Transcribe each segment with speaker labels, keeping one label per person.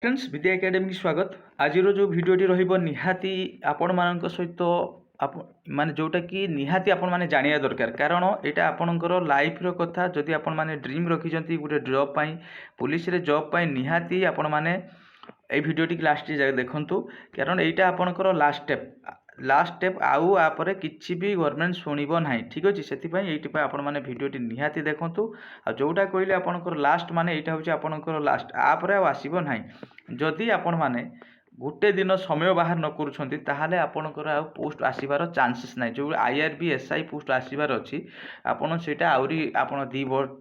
Speaker 1: Friends विद्या academy की स्वागत। आज जो भिडटी निहाती आपण मान सहित माने जोटा कि निहाती आपण माने जानिया दरकार कारण यहाँ आपणकर लाइफ रो कथा जदि आपण माने ड्रीम रखिछंती गोटे जॉब पाई पुलिस रे जॉब पाई निहाती आपण माने ए भिडटी लास्ट जाए देखंतु कारण यहाँ आपणकर लास्ट स्टेप आउ आपर किसी भी गवर्नमेंट शुणव ना ठीक अच्छे से आपण मैंने भिडटी निहाती देखूँ आ जोटा कहले आपंकर लास्ट माने यहाँ हूँ आपंकर लास्ट आपर आसब ना जदि आपण मैंने गोटे दिन समय बाहर न करें आपणकर आ पोस्ट आसबार चांसेस ना जो आईआरबी एसआई पोस्ट आसबार अच्छी आपड़ से आहरी आप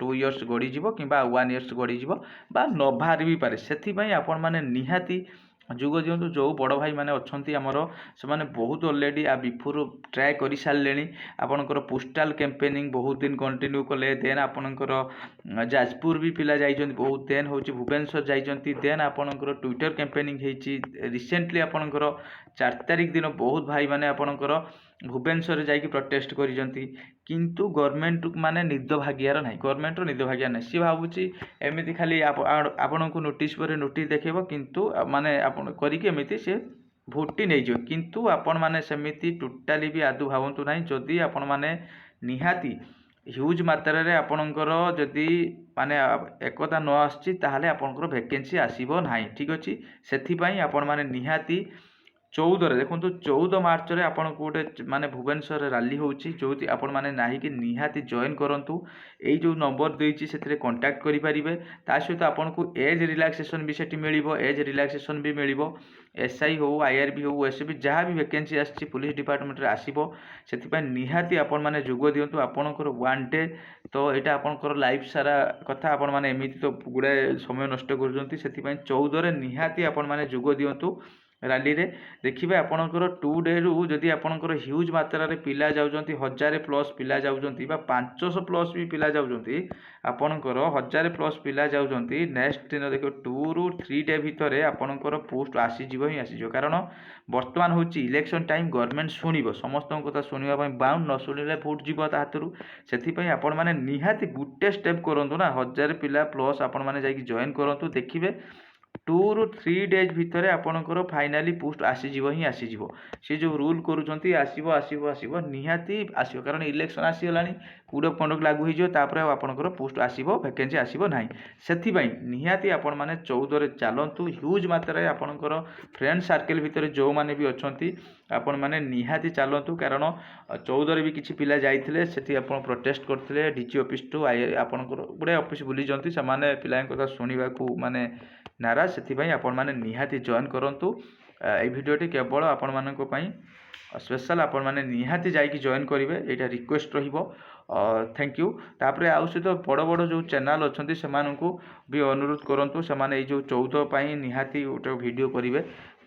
Speaker 1: 2 इयर्स गड़ीज कि 1 इयर्स गड़ीज न बाहर भी पारे से आपण मैंने निहाती जुग दिंतु जो बड़ भाई मैंने अच्छा आमर से बहुत अलरेडी आ बिफोर ट्राए कर सारे आपणकर पोस्टाल कैंपेनिंग बहुत दिन कंटिन्यू कले देन आपणकर जाजपुर भी पिला जाइछन बहुत देन हूँ भुवनेश्वर जाइछन्ति देन आपणकर ट्विटर कैंपेनिंग होती रिसेंटली आपणकर 4 तारिख दिन बहुत भाई मैंने आपणकर भुवनेश्वर जाकि प्रोटेस्ट करिसेंति किंतु गवर्नमेंट माने निद भागियार ना गवर्नमेंट निद भागियार ना सी भावुची एमती खाली आपण को नोटिस पर नोटिस देखेब किंतु माने आपण करिके एमती से भोटी नहीं जो किंतु आपण माने सेमिति टोटाली भी आदु भावंतु नाही जदि आपण माने निहाती ह्यूज मात्रा रे आपणकर जदि माने एकता न आछि ताहाले आपणकर वैकेंसी आसीबो नाही ठीक अछि सेथि पई आपण माने निहाती 14 देखो 14 मार्च रे आपन को गोटे माने भुवनेश्वर रैली होची जो आपण माने नाही कि निहाती जॉइन करंतु एई जो नंबर देइची सेतरे कांटेक्ट करि परिबे ता सहित आपन को एज रिलैक्सेशन भी सेठी मिलिबो एज रिलैक्सेशन भी मिलिबो एसआई हो आईआरबी हो एसबी जहाँ भी वैकेंसी आछि पुलिस डिपार्टमेंट रे आसीबो सेति पय निहाती आपण माने जोग दियंतु आपनकर वन डे तो एटा आपनकर लाइफ सारा कथा आपण माने एमिति तो गुडा समय नष्ट करजंती सेति पय 14 रे निहाती आपण माने जोग दियंतु रैली रे देखिए आपणकर 2 डे रु जदि आपणकर ह्यूज मात्रा रे पिला जाउजंती 1000 प्लस पिला जाउजंती बा 500 प्लस भी पिला जाउजंती आपणकर 1000 प्लस पिला जाउजंती नेक्स्ट दिन देखो 2 रु 3 डे भितर आपणकर पोस्ट आसी जीवो ही आसी जो कारण वर्तमान होची इलेक्शन टाइम गवर्नमेंट सुनिबो समस्त कथा सुनिबा पई बाउंड न सुनिले वोट जीवो ता हातरु सेथि पई आपण माने निहाती गुटे स्टेप करंतु ना 1000 पिला प्लस आपण माने जाई जॉइन करंतु देखिबे 2 रु 3 डेज भितर आपणकर फाइनाली पोस्ट आसीजिवो ही आसीजिवो से जो रूल करूछंती आसीबो आसीबो आसीबो निहाती आसीबो कारण इलेक्शन आसीगलानी कोड ऑफ कंडक्ट लागू होइजो तापर आपणकर पोस्ट आसीबो वैकेंसी आसीबो नाही सेथि पई निहाती आपण माने 14 रे चालंतु ह्यूज मात्रा रे आपणकर फ्रेंड सर्कल भितर जो माने भी अछंती आपण माने निहाती चालंतु कारण 14 रे भी किछि पिला जाइथिले सेथि आपण प्रोटेस्ट करथिले डीसी ऑफिस टू आपणकर गुडे ऑफिस बुली जंती से माने पिलान कथा सुनिबा को माने नाराज से आपण मैंने निहाती जॉइन करूँ ये भिडटी केवल आपण मानक स्पेशल आपण मैंने निहाती जाकि जॉइन करेंगे यहाँ रिक्वेस्ट थैंक यू तापर आउ सहित बड़ बड़ जो चैनल अच्छा से भी अनुरोध करूँ से जो 14 निहाती गोटे वीडियो करेंगे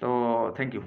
Speaker 1: तो थैंक यू।